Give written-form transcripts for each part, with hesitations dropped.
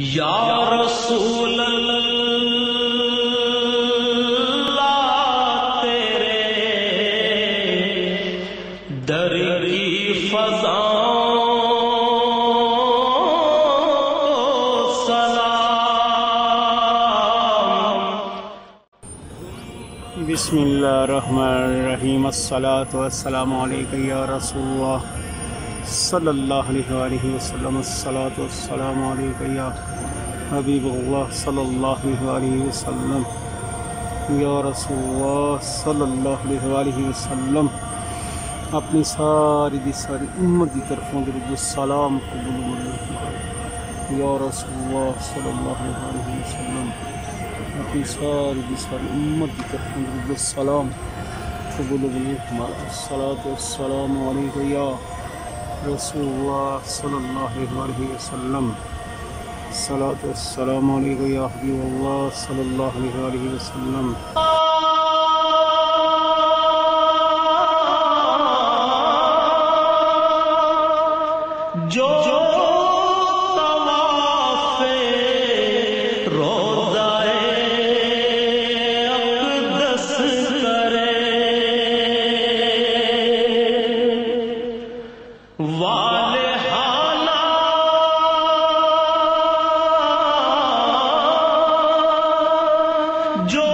یا رسول اللہ تیرے در کی فضاؤں سلام۔ بسم اللہ الرحمن الرحیم۔ الصلاۃ والسلام علیک یا رسول اللہ صلی اللہ علیہ وآلہ وسلم۔ الصلاۃ والسلام علیک یا حبیب اللہ صلی اللہ علیہ وآلہ وسلم۔ یا رسول اللہ صلی اللہ علیہ وآلہ وسلم، اپنی ساری امت کی طرفوں درود السلام قبول منظور۔ یا رسول اللہ صلی اللہ علیہ وآلہ وسلم، اپنی ساری امت کی طرفوں درود السلام قبول منظور۔ الصلاۃ والسلام علیک یا رسول اللہ صلی اللہ علیہ وآلہ وسلم۔ الصلاۃ والسلام علیک یا حبیب اللہ صلی اللہ علیہ وآلہ وسلم۔ جو طواف روضہ اقدس کرے، والہانہ جو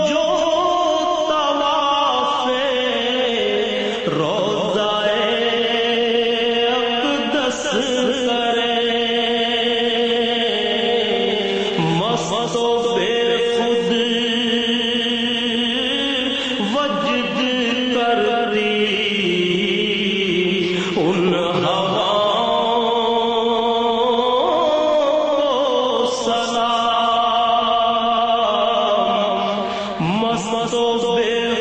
طواف روضہ اقدس کرے، مست و بے خود وجد کرتی ان ہواؤں سلام۔ مست و بے